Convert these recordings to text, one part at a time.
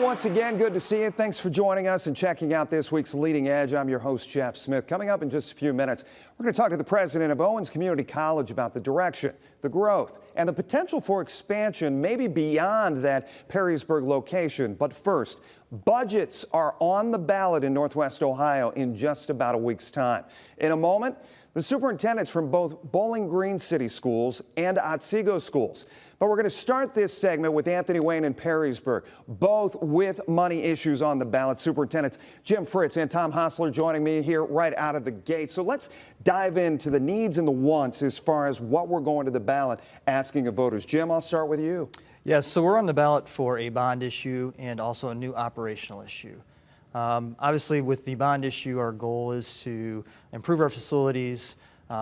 once again, good to see you. Thanks for joining us and checking out this week's Leading Edge. I'm your host, Jeff Smith. Coming up in just a few minutes, we're going to talk to the president of Owens Community College about the direction, the growth, and the potential for expansion, maybe beyond that Perrysburg location. But first, budgets are on the ballot in Northwest Ohio in just about a week's time. In a moment, the superintendents from both Bowling Green City Schools and Otsego Schools. But we're going to start this segment with Anthony Wayne and Perrysburg, both with money issues on the ballot. Superintendents Jim Fritz and Tom Hosler joining me here right out of the gate. So let's dive into the needs and the wants as far as what we're going to the ballot asking of voters. Jim, I'll start with you. Yes, so we're on the ballot for a bond issue and also a new operational issue. Obviously, with the bond issue, our goal is to improve our facilities,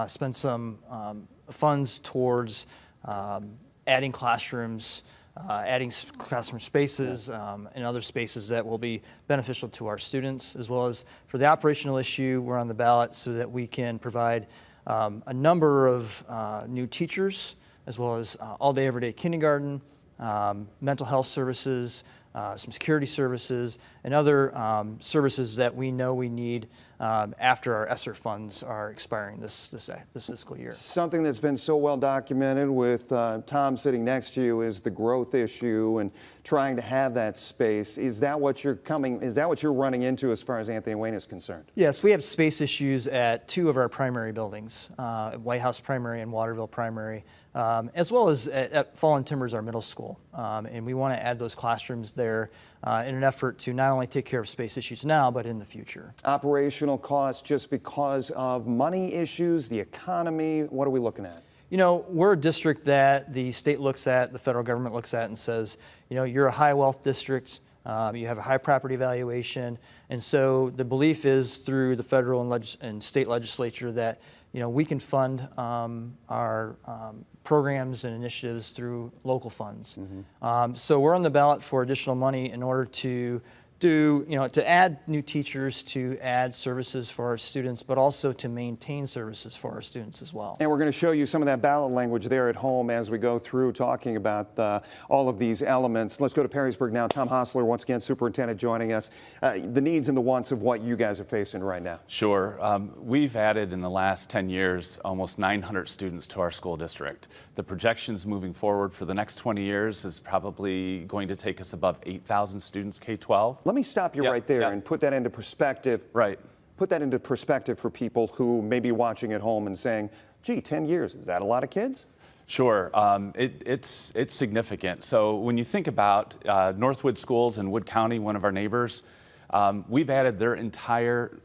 spend some funds towards adding classrooms, adding classroom spaces, and other spaces that will be beneficial to our students, as well as for the operational issue, we're on the ballot so that we can provide a number of new teachers, as well as all-day, everyday kindergarten, mental health services, some security services, and other services that we know we need after our ESSER funds are expiring this fiscal year. Something that's been so well documented with Tom sitting next to you is the growth issue and trying to have that space. Is that what you're running into as far as Anthony Wayne is concerned? Yes, we have space issues at two of our primary buildings, White House Primary and Waterville Primary, as well as at Fallen Timbers, our middle school. And we want to add those classrooms there in an effort to not only take care of space issues now, but in the future. Operational costs just because of money issues, the economy, what are we looking at? You know, we're a district that the state looks at, the federal government looks at and says, you know, you're a high wealth district, you have a high property valuation, and so the belief is through the federal and state legislature that, you know, we can fund our programs and initiatives through local funds. So we're on the ballot for additional money in order to to add new teachers, to add services for our students, but also to maintain services for our students as well. And we're going to show you some of that ballot language there at home as we go through talking about all of these elements. Let's go to Perrysburg now. Tom Hosler, once again, superintendent, joining us. The needs and the wants of what you guys are facing right now. Sure. We've added in the last 10 years almost 900 students to our school district. The projections moving forward for the next 20 years is probably going to take us above 8,000 students K-12. Let me stop you right there and put that into perspective. Right. Put that into perspective for people who may be watching at home and saying, gee, 10 years, is that a lot of kids? Sure. It's significant. So when you think about Northwood Schools in Wood County, one of our neighbors, we've added their entire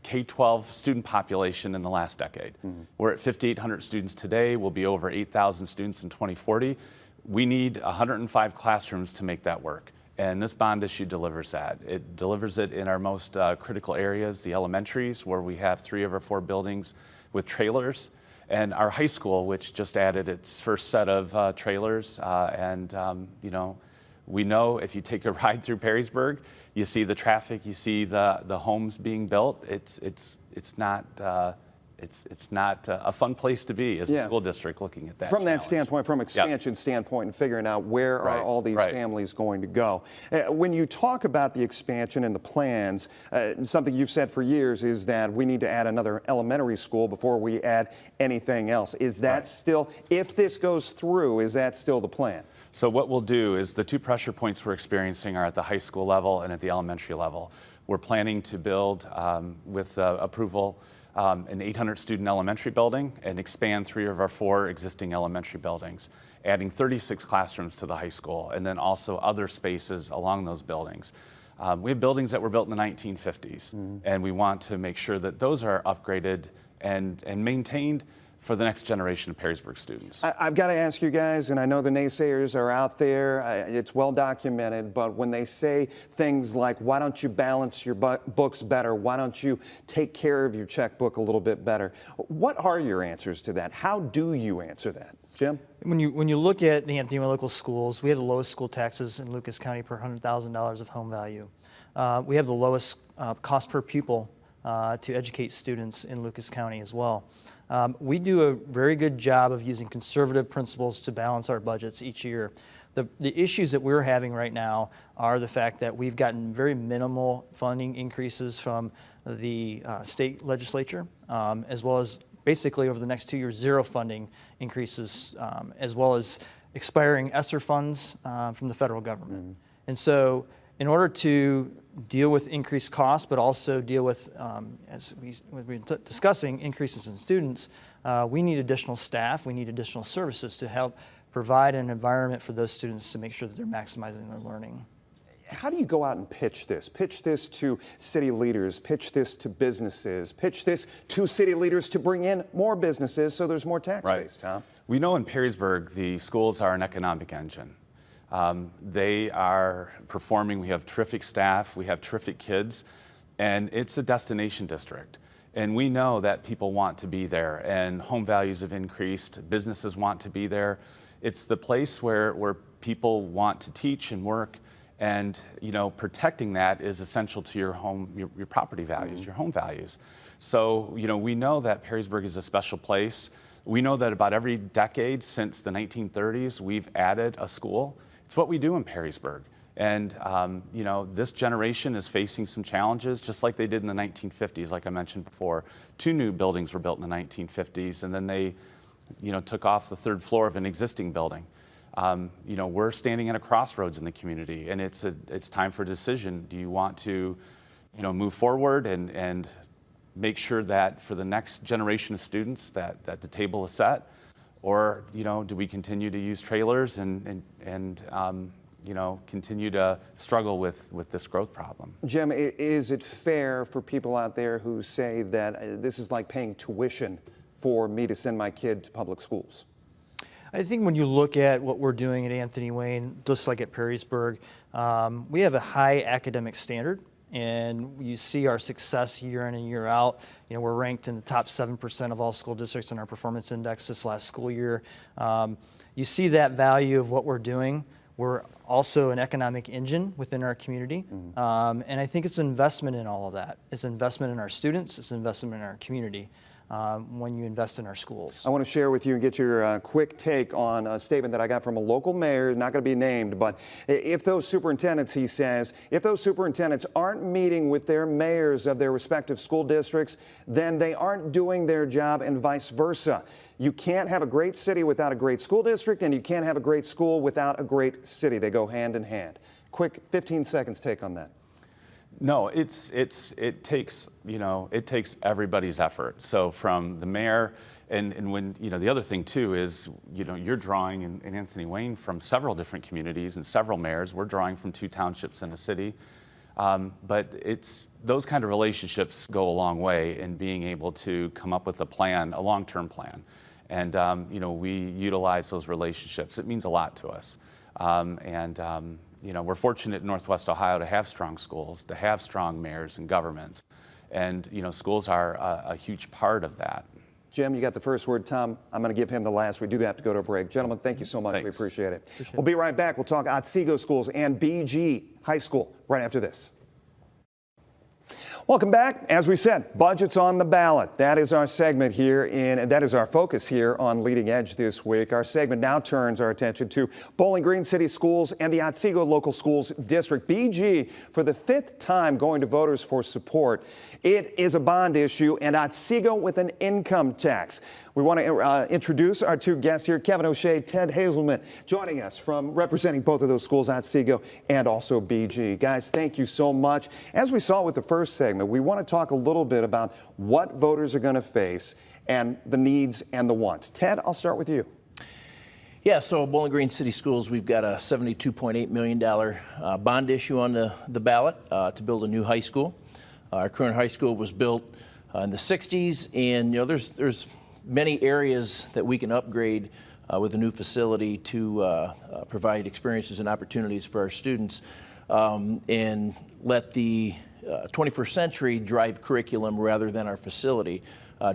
K-12 student population in the last decade. We're at 5,800 students today. We'll be over 8,000 students in 2040. We need 105 classrooms to make that work. And this bond issue delivers that. It delivers it in our most critical areas, the elementaries, where we have 3 of our 4 buildings with trailers, and our high school, which just added its first set of trailers. You know, we know if you take a ride through Perrysburg, you see the traffic, you see the homes being built. It's not a fun place to be as a school district looking at that. From that standpoint, from expansion standpoint, and figuring out where are all these families going to go. When you talk about the expansion and the plans, something you've said for years is that we need to add another elementary school before we add anything else. Is that still, if this goes through, is that still the plan? So what we'll do is the 2 pressure points we're experiencing are at the high school level and at the elementary level. We're planning to build, with approval, an 800 student elementary building and expand 3 of our 4 existing elementary buildings, adding 36 classrooms to the high school, and then also other spaces along those buildings. We have buildings that were built in the 1950s, and we want to make sure that those are upgraded and maintained for the next generation of Perrysburg students. I've got to ask you guys, and I know the naysayers are out there, it's well documented, but when they say things like, why don't you balance your books better? Why don't you take care of your checkbook a little bit better? What are your answers to that? How do you answer that? Jim? When you look at the Dione local schools, we have the lowest school taxes in Lucas County per $100,000 of home value. We have the lowest cost per pupil to educate students in Lucas County as well. We do a very good job of using conservative principles to balance our budgets each year. The issues that we're having right now are the fact that we've gotten very minimal funding increases from the state legislature, as well as basically over the next 2 years, zero funding increases, as well as expiring ESSER funds from the federal government. And so in order to deal with increased costs, but also deal with, as we've been discussing, increases in students, we need additional staff, we need additional services to help provide an environment for those students to make sure that they're maximizing their learning. How do you go out and pitch this? Pitch this to city leaders, pitch this to businesses, pitch this to city leaders to bring in more businesses so there's more tax base, Tom? We know in Perrysburg the schools are an economic engine. They are performing, we have terrific staff, we have terrific kids, and it's a destination district. And we know that people want to be there, and home values have increased, businesses want to be there. It's the place where people want to teach and work, and protecting that is essential to your home, your property values, your home values. So we know that Perrysburg is a special place. We know that about every decade since the 1930s, we've added a school. It's what we do in Perrysburg. And this generation is facing some challenges, just like they did in the 1950s, like I mentioned before. 2 new buildings were built in the 1950s, and then they took off the 3rd floor of an existing building. We're standing at a crossroads in the community, and it's time for a decision. Do you want to move forward and make sure that for the next generation of students that the table is set? Or do we continue to use trailers and continue to struggle with this growth problem? Jim, is it fair for people out there who say that this is like paying tuition for me to send my kid to public schools? I think when you look at what we're doing at Anthony Wayne, just like at Perrysburg, we have a high academic standard, and you see our success year in and year out. We're ranked in the top 7% of all school districts in our performance index this last school year. You see that value of what we're doing. We're also an economic engine within our community, and I think it's an investment in all of that. It's an investment in our students, it's an investment in our community. When you invest in our schools. I want to share with you and get your quick take on a statement that I got from a local mayor, not going to be named, but if those superintendents, he says, if those superintendents aren't meeting with their mayors of their respective school districts, then they aren't doing their job, and vice versa. You can't have a great city without a great school district, and you can't have a great school without a great city. They go hand in hand. Quick 15 seconds take on that. No, it takes everybody's effort. So from the mayor, and when the other thing too is you're drawing in Anthony Wayne from several different communities and several mayors. We're drawing from 2 townships in a city, but it's those kind of relationships go a long way in being able to come up with a plan, a long-term plan, and we utilize those relationships. It means a lot to us, we're fortunate in Northwest Ohio to have strong schools, to have strong mayors and governments. And, schools are a huge part of that. Jim, you got the first word. Tom, I'm going to give him the last. We do have to go to a break. Gentlemen, thank you so much. Thanks. We appreciate it. We'll be right back. We'll talk Otsego schools and BG High School right after this. Welcome back. As we said, budget's on the ballot. That is our segment here, and that is our focus here on Leading Edge this week. Our segment now turns our attention to Bowling Green City Schools and the Otsego Local Schools District. BG, for the 5th time, going to voters for support. It is a bond issue, and Otsego with an income tax. We want to introduce our 2 guests here, Kevin O'Shea, Ted Haselman, joining us from representing both of those schools, Otsego and also BG. Guys, thank you so much. As we saw with the first segment, we want to talk a little bit about what voters are going to face and the needs and the wants. Ted, I'll start with you. Yeah, so Bowling Green City Schools, we've got a $72.8 million bond issue on the ballot to build a new high school. Our current high school was built in the 60s, and there's many areas that we can upgrade with a new facility to provide experiences and opportunities for our students and let the 21st century drive curriculum rather than our facility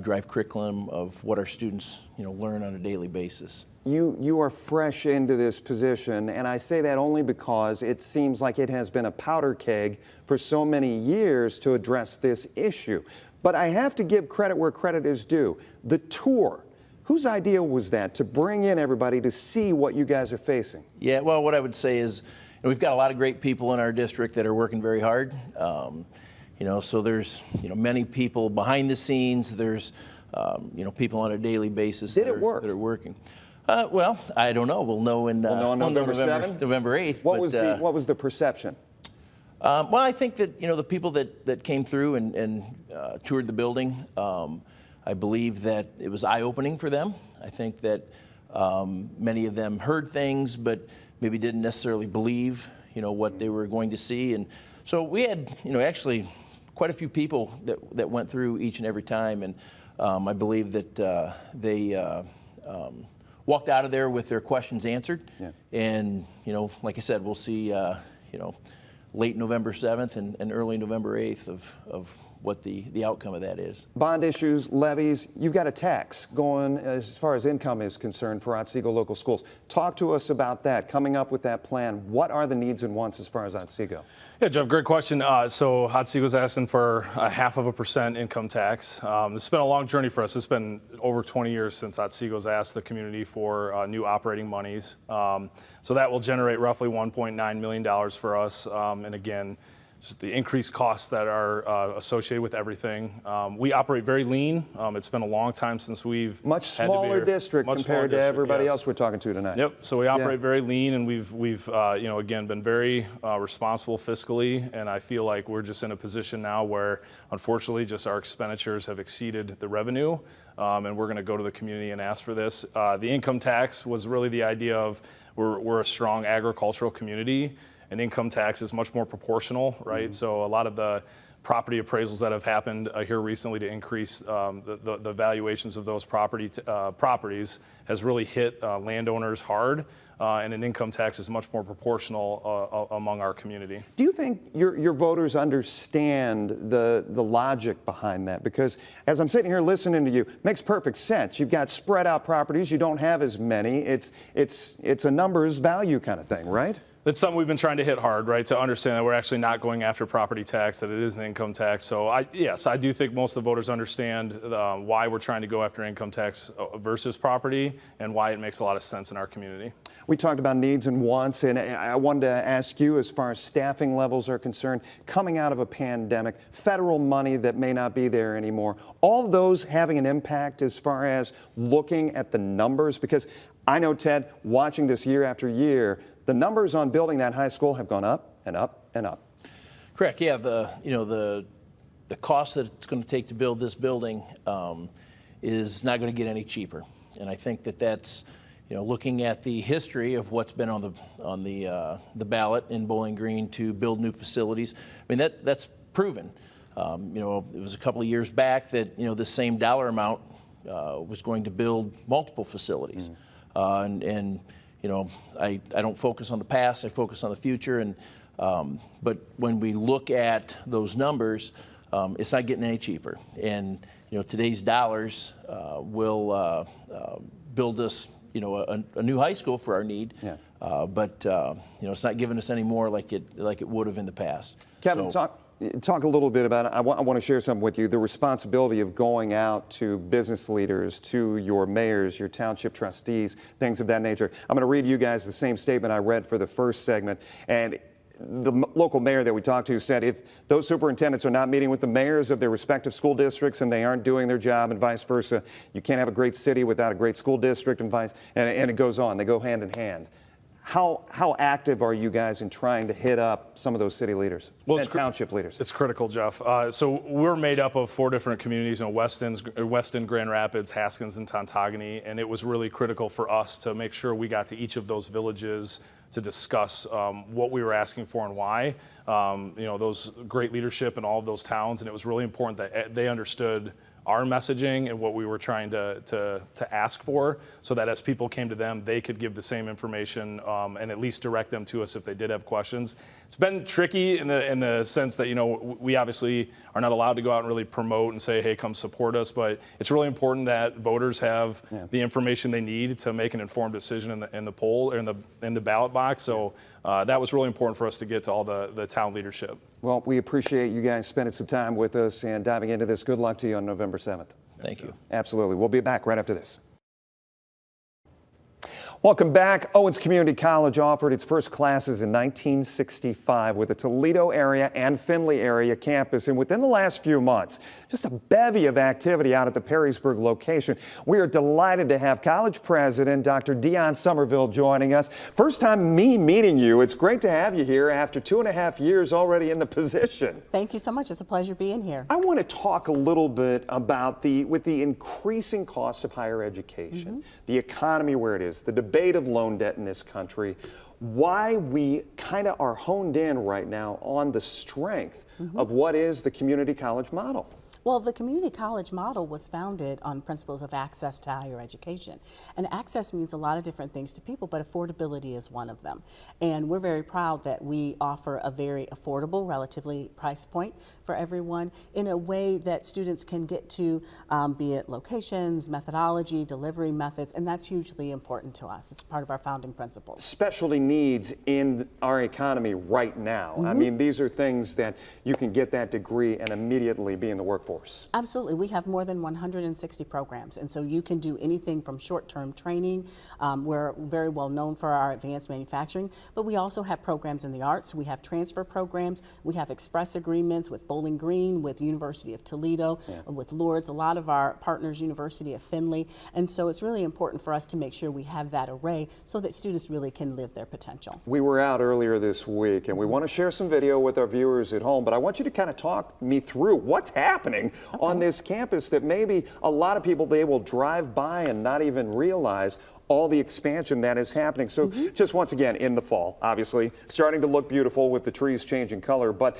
drive curriculum of what our students learn on a daily basis. You are fresh into this position, and I say that only because it seems like it has been a powder keg for so many years to address this issue. But I have to give credit where credit is due. The tour Whose idea was that, to bring in everybody to see what you guys are facing? Yeah, well, what I would say is, we've got a lot of great people in our district that are working very hard. So there's, many people behind the scenes. There's, people on a daily basis Did it work? that are working. Well, I don't know. We'll know in on November 7th? November 8th. What was the perception? Well, I think that, the people that came through and toured the building, I believe that it was eye-opening for them. I think that many of them heard things, but maybe didn't necessarily believe, what they were going to see. And so we had, actually quite a few people that went through each and every time. And I believe that they walked out of there with their questions answered. Yeah. And, like I said, we'll see, late November 7th and early November 8th of what the outcome of that is. Bond issues, levies, you've got a tax going as far as income is concerned for Otsego local schools. Talk to us about that, coming up with that plan. What are the needs and wants as far as Otsego? Yeah, Jeff, great question. So Otsego's asking for a 0.5% income tax. It's been a long journey for us. It's been over 20 years since Otsego's asked the community for new operating monies. So that will generate roughly $1.9 million for us. And again, just the increased costs that are associated with everything. We operate very lean. It's been a long time since we've much smaller district compared to everybody else we're talking to tonight. Yep. So we operate very lean, and we've again been very responsible fiscally. And I feel like we're just in a position now where, unfortunately, just our expenditures have exceeded the revenue, and we're going to go to the community and ask for this. The income tax was really the idea of we're a strong agricultural community. An income tax is much more proportional, right? Mm-hmm. So a lot of the property appraisals that have happened here recently to increase the valuations of those properties has really hit landowners hard, and an income tax is much more proportional among our community. Do you think your voters understand the logic behind that? Because as I'm sitting here listening to you, it makes perfect sense. You've got spread out properties, you don't have as many. It's a numbers value kind of thing, right? That's something we've been trying to hit hard, right? To understand that we're actually not going after property tax, that it is an income tax. So yes, I do think most of the voters understand why we're trying to go after income tax versus property and why it makes a lot of sense in our community. We talked about needs and wants, and I wanted to ask you, as far as staffing levels are concerned, coming out of a pandemic, federal money that may not be there anymore, all those having an impact as far as looking at the numbers? Because I know, Ted, watching this year after year, the numbers on building that high school have gone up and up and up. Correct. Yeah. The cost that it's going to take to build this building is not going to get any cheaper, and I think that's looking at the history of what's been on the ballot in Bowling Green to build new facilities. I mean that's proven. It was a couple of years back that the same dollar amount was going to build multiple facilities, and I don't focus on the past, I focus on the future. And but when we look at those numbers, it's not getting any cheaper. And today's dollars will build us a new high school for our need. Yeah. But it's not giving us any more like it would have in the past. Kevin, talk a little bit about it. I want to share something with you. The responsibility of going out to business leaders, to your mayors, your township trustees, things of that nature. I'm going to read you guys the same statement I read for the first segment. And the local mayor that we talked to said if those superintendents are not meeting with the mayors of their respective school districts and they aren't doing their job and vice versa, you can't have a great city without a great school district and it goes on. They go hand in hand. How active are you guys in trying to hit up some of those city leaders and township leaders? It's critical, Jeff. So we're made up of 4 different communities, Weston, Grand Rapids, Haskins, and Tontogany, and it was really critical for us to make sure we got to each of those villages to discuss what we were asking for and why. Those great leadership in all of those towns, and it was really important that they understood our messaging and what we were trying to ask for, so that as people came to them, they could give the same information and at least direct them to us if they did have questions. It's been tricky in the sense that we obviously are not allowed to go out and really promote and say, hey, come support us, but it's really important that voters have the information they need to make an informed decision in the poll or in the ballot box. So that was really important for us to get to all the town leadership. Well, we appreciate you guys spending some time with us and diving into this. Good luck to you on November 7th. Thank you. Absolutely. We'll be back right after this. Welcome back. Owens Community College offered its first classes in 1965 with the Toledo area and Findlay area campus. And within the last few months, just a bevy of activity out at the Perrysburg location. We are delighted to have college president Dr. Dione Somerville joining us. First time me meeting you. It's great to have you here after 2.5 years already in the position. Thank you so much. It's a pleasure being here. I want to talk a little bit about with the increasing cost of higher education, the economy where it is, the debate of loan debt in this country, why we kind of are honed in right now on the strength of what is the community college model. Well, the community college model was founded on principles of access to higher education. And access means a lot of different things to people, but affordability is one of them. And we're very proud that we offer a very affordable, relatively price point for everyone in a way that students can get to, be it locations, methodology, delivery methods, and that's hugely important to us. It's part of our founding principles. Specialty needs in our economy right now. I mean, these are things that you can get that degree and immediately be in the workforce. Absolutely. We have more than 160 programs, and so you can do anything from short-term training. We're very well known for our advanced manufacturing, but we also have programs in the arts. We have transfer programs. We have express agreements with Bowling Green, with University of Toledo, with Lourdes, a lot of our partners, University of Findlay, and so it's really important for us to make sure we have that array so that students really can live their potential. We were out earlier this week, and we want to share some video with our viewers at home, but I want you to kind of talk me through what's happening on this campus that maybe a lot of people, they will drive by and not even realize all the expansion that is happening. So just once again, in the fall, obviously, starting to look beautiful with the trees changing color, but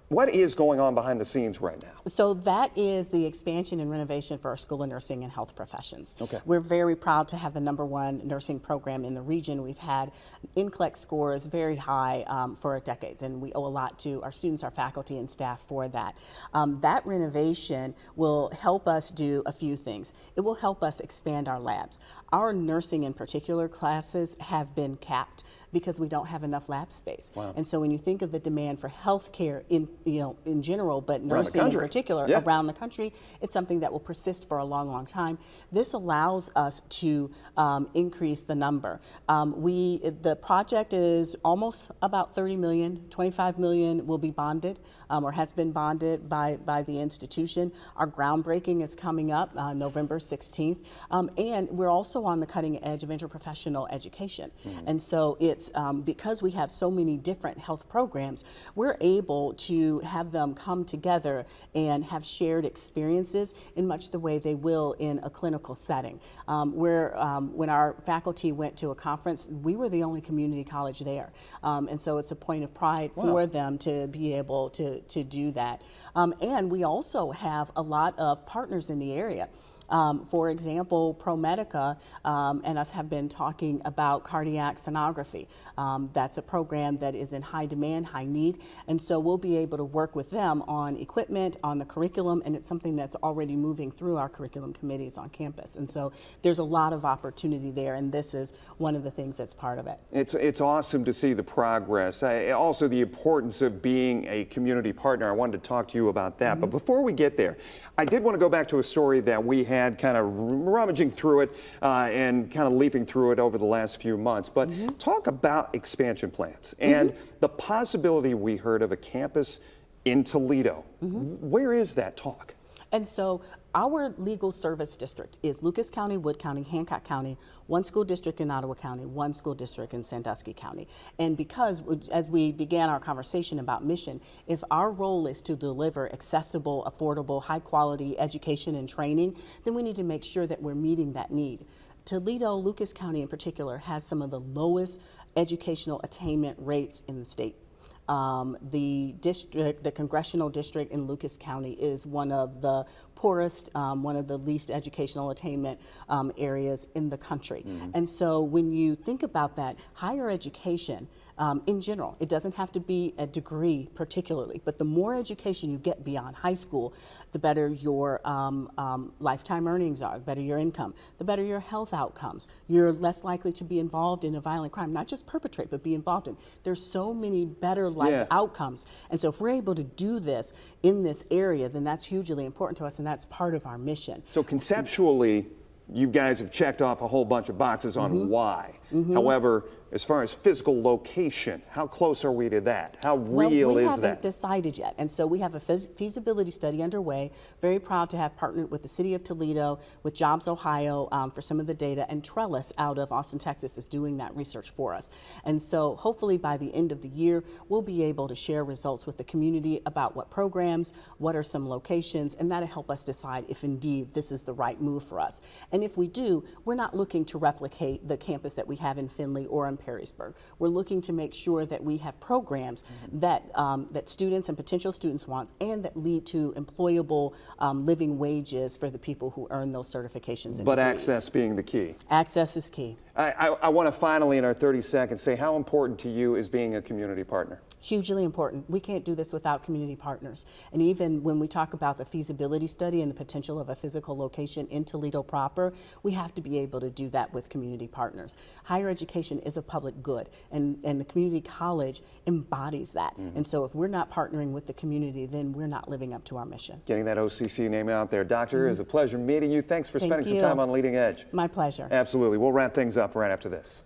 what is going on behind the scenes right now? So that is the expansion and renovation for our School of Nursing and Health Professions. Okay. We're very proud to have the #1 nursing program in the region. We've had NCLEX scores very high for decades, and we owe a lot to our students, our faculty, and staff for that. That renovation will help us do a few things. It will help us expand our labs. Our nursing in particular classes have been capped because we don't have enough lab space. Wow. And so when you think of the demand for healthcare in general, but nursing in particular around the country, it's something that will persist for a long, long time. This allows us to increase the number. The project is almost about 30 million, 25 million will be bonded or has been bonded by the institution. Our groundbreaking is coming up November 16th. And we're also on the cutting edge of interprofessional education. And so it's because we have so many different health programs, we're able to have them come together and have shared experiences in much the way they will in a clinical setting. When our faculty went to a conference, we were the only community college there. And so it's a point of pride for them to be able to do that. And we also have a lot of partners in the area. For example, ProMedica and us have been talking about cardiac sonography. That's a program that is in high demand, high need, and so we'll be able to work with them on equipment, on the curriculum, and it's something that's already moving through our curriculum committees on campus. And so there's a lot of opportunity there, and this is one of the things that's part of it. It's awesome to see the progress. Also the importance of being a community partner. I wanted to talk to you about that. But before we get there, I did want to go back to a story that we had kind of rummaging through it and kind of leafing through it over the last few months. But talk about expansion plans and the possibility we heard of a campus in Toledo. Where is that talk? And so our legal service district is Lucas County, Wood County, Hancock County, one school district in Ottawa County, one school district in Sandusky County. And because, as we began our conversation about mission, if our role is to deliver accessible, affordable, high quality education and training, then we need to make sure that we're meeting that need. Toledo, Lucas County in particular, has some of the lowest educational attainment rates in the state. The congressional district in Lucas County is one of the poorest, one of the least educational attainment areas in the country. And so when you think about that, higher education in general, it doesn't have to be a degree particularly, but the more education you get beyond high school, the better your lifetime earnings are, the better your income, the better your health outcomes. You're less likely to be involved in a violent crime, not just perpetrate, but be involved in. There's so many better life outcomes. And so if we're able to do this in this area, then that's hugely important to us, and that's part of our mission. So conceptually, you guys have checked off a whole bunch of boxes on why. However, as far as physical location, how close are we to that? How real we is haven't that? decided yet, and so we have a feasibility study underway. Very proud to have partnered with the City of Toledo, with Jobs Ohio for some of the data, and Trellis out of Austin, Texas is doing that research for us. And so hopefully by the end of the year, we'll be able to share results with the community about what programs, what are some locations, and that'll help us decide if indeed this is the right move for us. And if we do, we're not looking to replicate the campus that we have in Findlay or in Perrysburg. We're looking to make sure that we have programs that that students and potential students want, and that lead to employable living wages for the people who earn those certifications and But degrees. access being the key. Access is key. I want to finally, in our 30 seconds, say how important to you is being a community partner. Hugely important. We can't do this without community partners. And even when we talk about the feasibility study and the potential of a physical location in Toledo proper, we have to be able to do that with community partners. Higher education is a public good, and the community college embodies that. And so if we're not partnering with the community, then we're not living up to our mission. Getting that OCC name out there. Doctor, it was a pleasure meeting you. Thanks for spending some time on Leading Edge. My pleasure. Absolutely. We'll wrap things up right after this.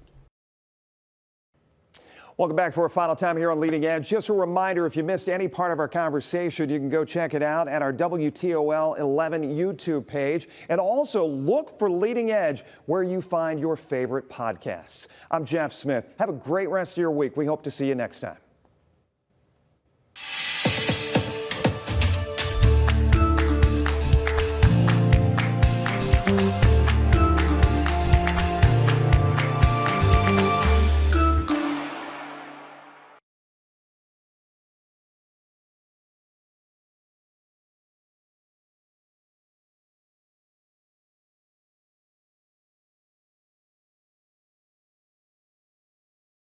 Welcome back for a final time here on Leading Edge. Just a reminder, if you missed any part of our conversation, you can go check it out at our WTOL 11 YouTube page. And also look for Leading Edge where you find your favorite podcasts. I'm Jeff Smith. Have a great rest of your week. We hope to see you next time.